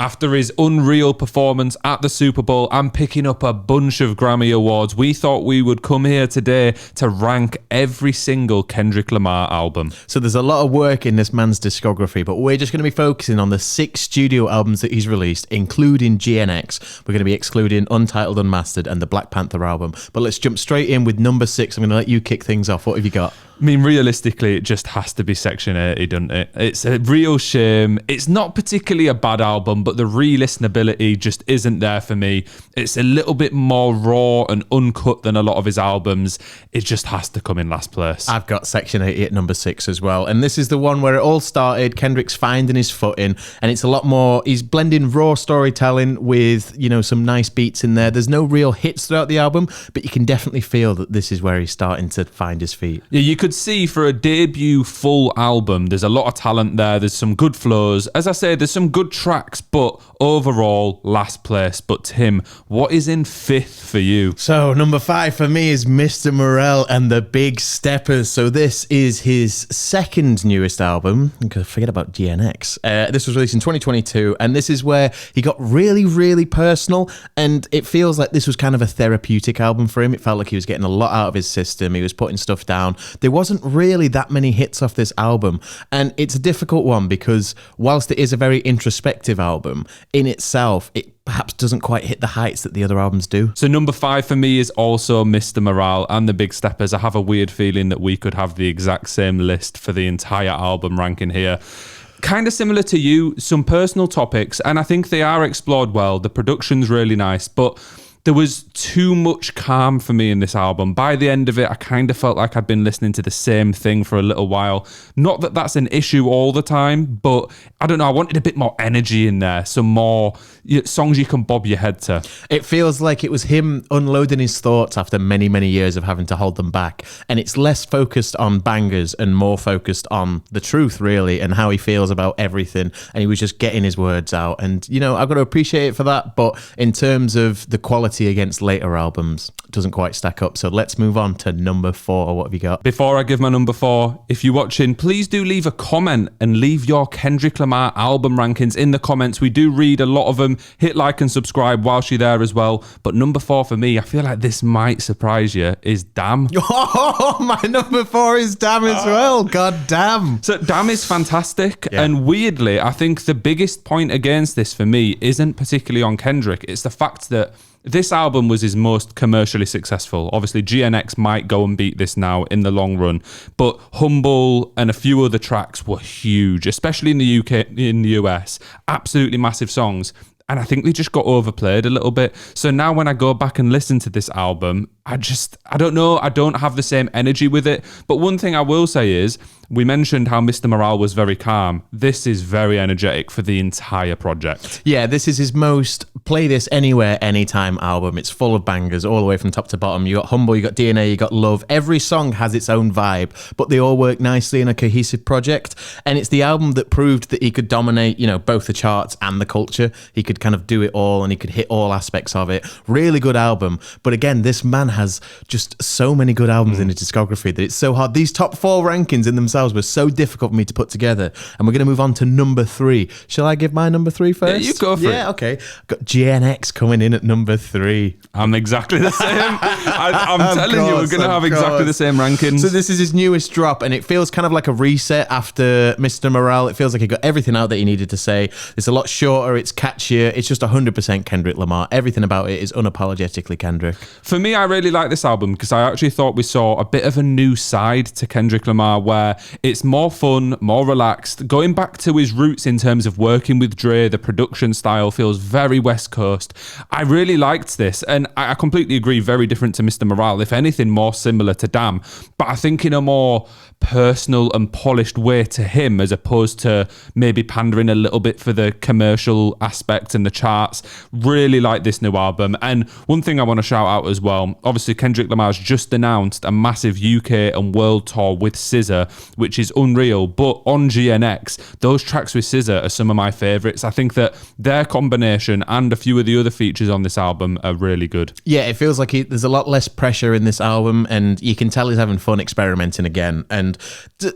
After his unreal performance at the Super Bowl and picking up a bunch of Grammy Awards, we thought we would come here today to rank every single Kendrick Lamar album. So there's a lot of work in this man's discography, but we're just going to be focusing on the 6 studio albums that he's released, including GNX. We're going to be excluding Untitled Unmastered and the Black Panther album. But let's jump straight in with number 6. I'm going to let you kick things off. What have you got? I mean, realistically, it just has to be Section 80, doesn't it? It's a real shame. It's not particularly a bad album, but the re-listenability just isn't there for me. It's a little bit more raw and uncut than a lot of his albums. It just has to come in last place. I've got Section 80 at number 6 as well. And this is the one where it all started. Kendrick's finding his footing, and it's a lot more, he's blending raw storytelling with, some nice beats in there. There's no real hits throughout the album, but you can definitely feel that this is where he's starting to find his feet. Yeah, you could see for a debut full album, there's a lot of talent there. There's some good flows. As I say, there's some good tracks, but overall, last place. But Tim, what is in 5th for you? So number 5 for me is Mr. M.A.A.d and the Big Steppers. So this is his second newest album. Forget about GNX. This was released in 2022, and this is where he got really, really personal, and it feels like this was kind of a therapeutic album for him. It felt like he was getting a lot out of his system. He was putting stuff down. There wasn't really that many hits off this album, and it's a difficult one because whilst it is a very introspective album, in itself, it perhaps doesn't quite hit the heights that the other albums do. So number 5 for me is also Mr. M.A.A.d and the Big Steppers. I have a weird feeling that we could have the exact same list for the entire album ranking here. Kind of similar to you, some personal topics, and I think they are explored well. The production's really nice, but there was too much calm for me in this album. By the end of it, I kind of felt like I'd been listening to the same thing for a little while. Not that that's an issue all the time, but I don't know, I wanted a bit more energy in there, some more songs you can bob your head to. It feels like it was him unloading his thoughts after many, many years of having to hold them back. And it's less focused on bangers and more focused on the truth, really, and how he feels about everything. And he was just getting his words out. And, I've got to appreciate it for that. But in terms of the quality against later albums, doesn't quite stack up. So let's move on to number 4. What have you got? Before I give my number 4, if you're watching, please do leave a comment and leave your Kendrick Lamar album rankings in the comments. We do read a lot of them. Hit like and subscribe whilst you're there as well. But number 4 for me, I feel like this might surprise you, is Damn. Oh, my number 4 is Damn as well. God damn. So Damn is fantastic. Yeah. And weirdly, I think the biggest point against this for me isn't particularly on Kendrick. It's the fact that this album was his most commercially successful. Obviously, GNX might go and beat this now in the long run, but Humble and a few other tracks were huge, especially in the UK, in the US. Absolutely massive songs. And I think they just got overplayed a little bit. So now when I go back and listen to this album, I don't know, I don't have the same energy with it. But one thing I will say is, we mentioned how Mr. M.A.A.d was very calm. This is very energetic for the entire project. Yeah, this is his most play this anywhere, anytime album. It's full of bangers all the way from top to bottom. You got Humble, you got DNA, you got Love. Every song has its own vibe, but they all work nicely in a cohesive project. And it's the album that proved that he could dominate, both the charts and the culture. He could kind of do it all, and he could hit all aspects of it. Really good album. But again, this man has just so many good albums in his discography that it's so hard. These top 4 rankings in themselves were so difficult for me to put together, and we're going to move on to number 3. Shall I give my number 3 first? Yeah, you go for it. Yeah, okay. Got GNX coming in at number 3. I'm exactly the same. I'm telling you, we're going to have exactly the same rankings. So this is his newest drop, and it feels kind of like a reset after Mr. M.A.A.d. It feels like he got everything out that he needed to say. It's a lot shorter, it's catchier, it's just 100% Kendrick Lamar. Everything about it is unapologetically Kendrick. For me, I really like this album because I actually thought we saw a bit of a new side to Kendrick Lamar where it's more fun, more relaxed. Going back to his roots in terms of working with Dre, the production style feels very West Coast. I really liked this, and I completely agree, very different to Mr. M.A.A.d. If anything, more similar to Damn. But I think in a more personal and polished way to him, as opposed to maybe pandering a little bit for the commercial aspect and the charts. Really like this new album. And one thing I want to shout out as well, obviously Kendrick Lamar's just announced a massive UK and world tour with SZA, which is unreal. But on GNX, those tracks with SZA are some of my favourites. I think that their combination and and a few of the other features on this album are really good. Yeah, it feels like there's a lot less pressure in this album, and you can tell he's having fun experimenting again. And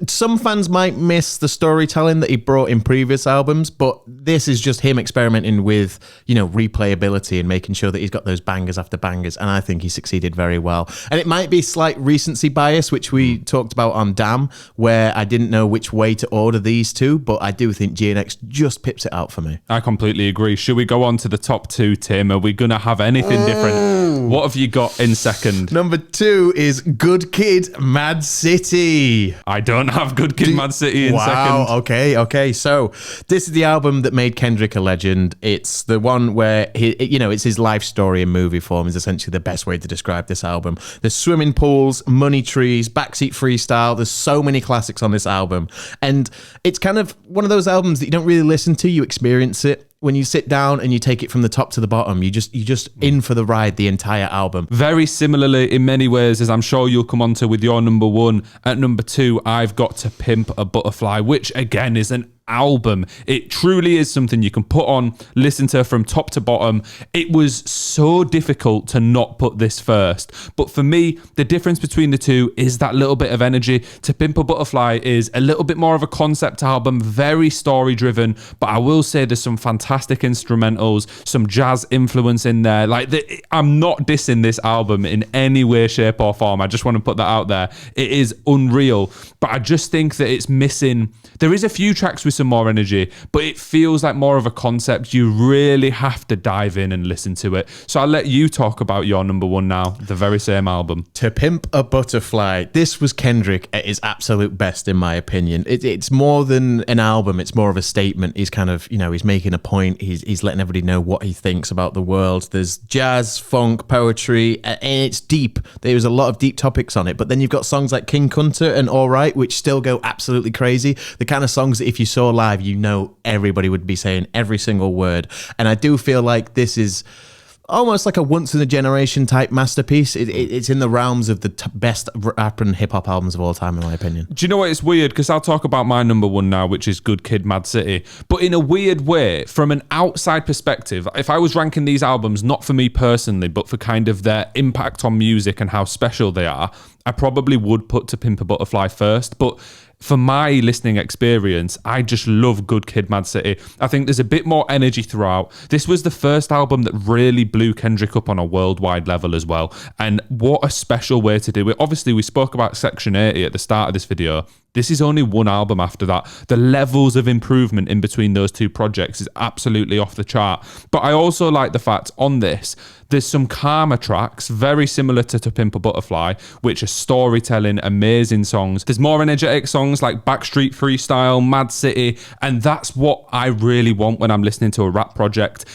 some fans might miss the storytelling that he brought in previous albums, but this is just him experimenting with, replayability and making sure that he's got those bangers after bangers, and I think he succeeded very well. And it might be slight recency bias, which we talked about on Damn, where I didn't know which way to order these two, but I do think GNX just pips it out for me. I completely agree. Should we go on to the top two, Tim? Are we going to have anything different? What have you got in second? Number 2 is Good Kid, M.A.A.d City. I don't have Good Kid, M.A.A.d City in second. Okay. So this is the album that made Kendrick a legend. It's the one where it's his life story in movie form is essentially the best way to describe this album. There's swimming pools, money trees, backseat freestyle. There's so many classics on this album, and it's kind of one of those albums that you don't really listen to, you experience it. When you sit down and you take it from the top to the bottom, you're just in for the ride, the entire album. Very similarly in many ways, as I'm sure you'll come on to with your number 1. At number 2, I've got To Pimp a Butterfly, which again is an album. It truly is something you can put on, listen to from top to bottom. It was so difficult to not put this first, but for me, the difference between the two is that little bit of energy. To Pimp a Butterfly is a little bit more of a concept album, very story driven, but I will say there's some fantastic instrumentals, some jazz influence in there. I'm not dissing this album in any way, shape or form. I just want to put that out there. It is unreal, but I just think that it's missing. There is a few tracks with some more energy, but it feels like more of a concept. You really have to dive in and listen to it. So I'll let you talk about your number 1 now, the very same album. To Pimp a Butterfly. This was Kendrick at his absolute best, in my opinion. It's more than an album. It's more of a statement. He's kind of, he's making a point. He's letting everybody know what he thinks about the world. There's jazz, funk, poetry, and it's deep. There's a lot of deep topics on it. But then you've got songs like King Kunta and All Right, which still go absolutely crazy. The kind of songs that if you saw live, everybody would be saying every single word. And I do feel like this is almost like a once-in-a-generation type masterpiece. It's in the realms of the best rap and hip-hop albums of all time, in my opinion. Do you know what? It's weird, because I'll talk about my number 1 now, which is Good Kid, M.A.A.d City. But in a weird way, from an outside perspective, if I was ranking these albums, not for me personally, but for kind of their impact on music and how special they are, I probably would put To Pimp a Butterfly first. But for my listening experience, I just love Good Kid, M.A.A.d City. I think there's a bit more energy throughout. This was the first album that really blew Kendrick up on a worldwide level as well. And what a special way to do it. Obviously, we spoke about Section 80 at the start of this video. This is only one album after that. The levels of improvement in between those two projects is absolutely off the chart. But I also like the fact on this, there's some calmer tracks, very similar to Pimp a Butterfly, which are storytelling, amazing songs. There's more energetic songs like Backstreet Freestyle, M.A.A.d City, and that's what I really want when I'm listening to a rap project.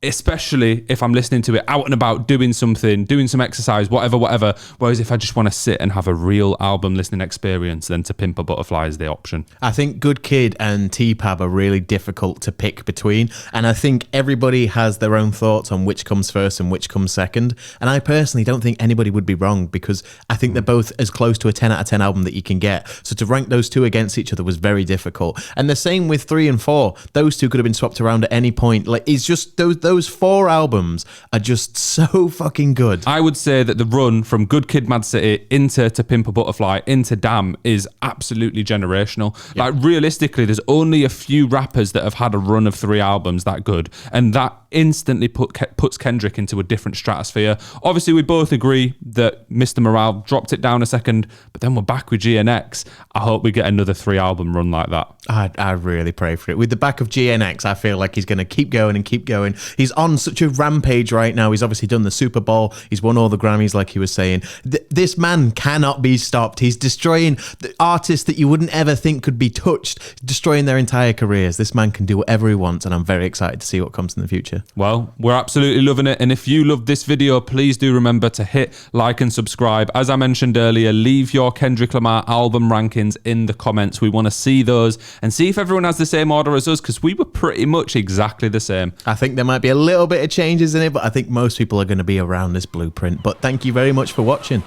Especially if I'm listening to it out and about, doing something, doing some exercise, whatever. Whereas if I just want to sit and have a real album listening experience, then To Pimp a Butterfly is the option. I think Good Kid and T-Pab are really difficult to pick between. And I think everybody has their own thoughts on which comes first and which comes second. And I personally don't think anybody would be wrong, because I think they're both as close to a 10 out of 10 album that you can get. So to rank those two against each other was very difficult. And the same with 3 and 4. Those two could have been swapped around at any point. It's just those 4 albums are just so fucking good. I would say that the run from Good Kid, M.A.A.d City into To Pimp a Butterfly into Damn is absolutely generational. Yeah. Like, realistically, there's only a few rappers that have had a run of 3 albums that good, and that instantly puts Kendrick into a different stratosphere. Obviously, we both agree that Mr. Morale dropped it down a second, but then we're back with GNX. I hope we get another 3 album run like that. I really pray for it. With the back of GNX, I feel like he's going to keep going and keep going. He's on such a rampage right now. He's obviously done the Super Bowl. He's won all the Grammys, like he was saying. This man cannot be stopped. He's destroying the artists that you wouldn't ever think could be touched, destroying their entire careers. This man can do whatever he wants, and I'm very excited to see what comes in the future. Well, we're absolutely loving it. And if you loved this video, please do remember to hit like and subscribe. As I mentioned earlier, leave your Kendrick Lamar album rankings in the comments. We want to see those and see if everyone has the same order as us, because we were pretty much exactly the same. I think there might be a little bit of changes in it, but I think most people are going to be around this blueprint. But thank you very much for watching.